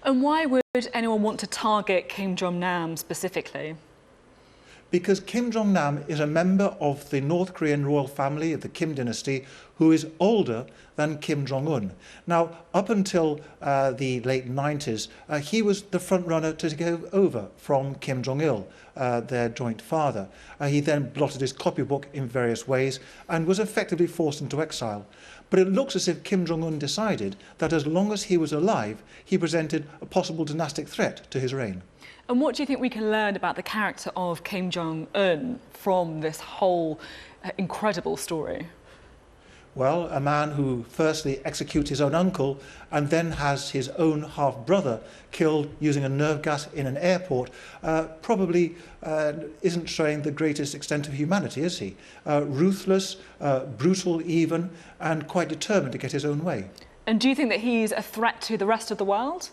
And why would anyone want to target Kim Jong-nam specifically? Because Kim Jong-nam is a member of the North Korean royal family of the Kim dynasty who is older than Kim Jong-un. Now, up until the late 90s, he was the front runner to go over from Kim Jong-il, their joint father. He then blotted his copybook in various ways and was effectively forced into exile. But it looks as if Kim Jong-un decided that as long as he was alive, he presented a possible dynastic threat to his reign. And what do you think we can learn about the character of Kim Jong-un from this whole incredible story? Well, a man who firstly executes his own uncle and then has his own half-brother killed using a nerve gas in an airport probably isn't showing the greatest extent of humanity, is he? Ruthless, brutal even, and quite determined to get his own way. And do you think that he's a threat to the rest of the world?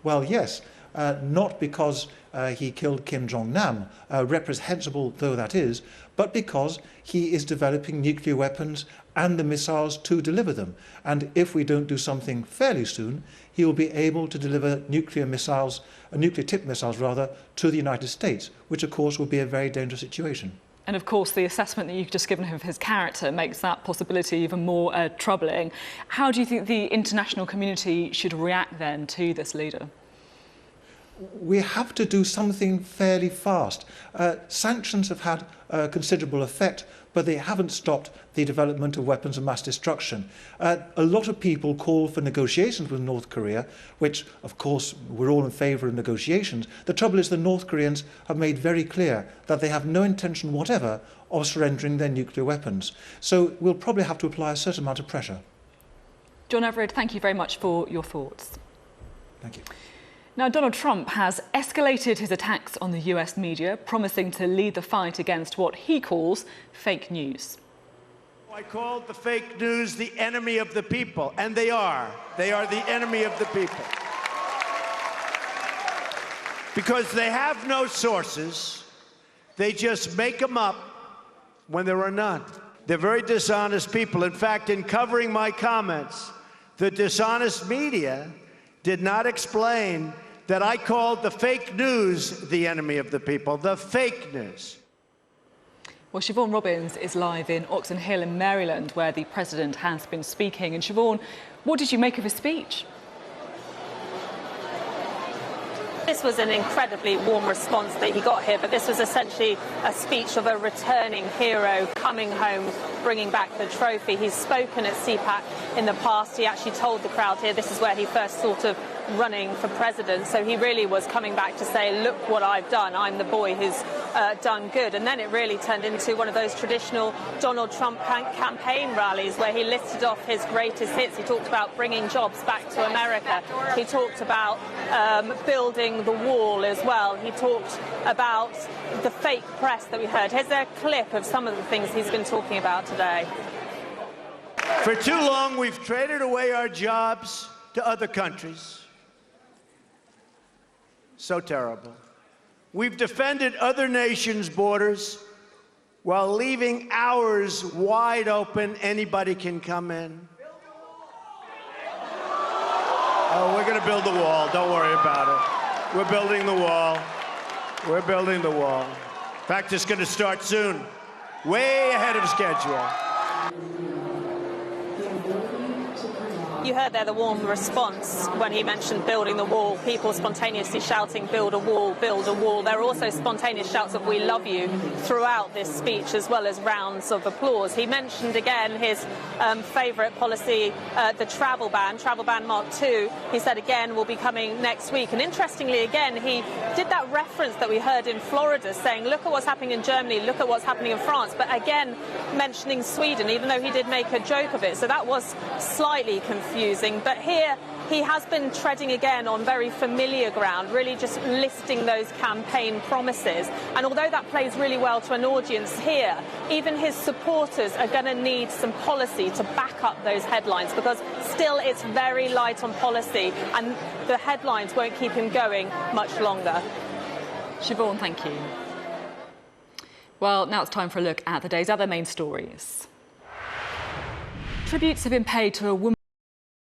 Well, yes. Not because he killed Kim Jong-nam, reprehensible though that is, but because he is developing nuclear weapons and the missiles to deliver them. And if we don't do something fairly soon, he will be able to deliver nuclear tipped missiles rather, to the United States, which of course will be a very dangerous situation. And of course, the assessment that you've just given of his character makes that possibility even more troubling. How do you think the international community should react then to this leader? We have to do something fairly fast. Sanctions have had considerable effect, but they haven't stopped the development of weapons of mass destruction. A lot of people call for negotiations with North Korea, which, of course, we're all in favour of negotiations. The trouble is the North Koreans have made very clear that they have no intention whatever of surrendering their nuclear weapons. So we'll probably have to apply a certain amount of pressure. John Everard, thank you very much for your thoughts. Thank you. Now, Donald Trump has escalated his attacks on the US media, promising to lead the fight against what he calls fake news. I called the fake news the enemy of the people, and they are. They are the enemy of the people. Because they have no sources, they just make them up when there are none. They're very dishonest people. In fact, in covering my comments, the dishonest media did not explain that I called the fake news the enemy of the people, the fake news. Well, Siobhan Robbins is live in Oxon Hill in Maryland, where the president has been speaking. And Siobhan, what did you make of his speech? This was an incredibly warm response that he got here, but this was essentially a speech of a returning hero coming home, bringing back the trophy. He's spoken at CPAC in the past. He actually told the crowd here this is where he first thought of running for president. So he really was coming back to say, look what I've done. I'm the boy who's done good. And then it really turned into one of those traditional Donald Trump campaign rallies where he listed off his greatest hits. He talked about bringing jobs back to America. He talked about building the wall as well. He talked about the fake press that we heard. Here's a clip of some of the things he's been talking about today. For too long, we've traded away our jobs to other countries. So terrible. We've defended other nations' borders while leaving ours wide open. Anybody can come in. Oh, we're going to build the wall. Don't worry about it. We're building the wall. We're building the wall. In fact, it's going to start soon. Way ahead of schedule. You heard there the warm response when he mentioned building the wall, people spontaneously shouting, build a wall, build a wall. There are also spontaneous shouts of we love you throughout this speech, as well as rounds of applause. He mentioned again his favourite policy, the travel ban Mark II. He said again will be coming next week. And interestingly, again, he did that reference that we heard in Florida, saying look at what's happening in Germany, look at what's happening in France, but again mentioning Sweden, even though he did make a joke of it. So that was slightly confusing. But here he has been treading again on very familiar ground, really just listing those campaign promises. And although that plays really well to an audience here, even his supporters are going to need some policy to back up those headlines, because still it's very light on policy and the headlines won't keep him going much longer. Siobhan, thank you. Well, now it's time for a look at the day's other main stories. Tributes have been paid to a woman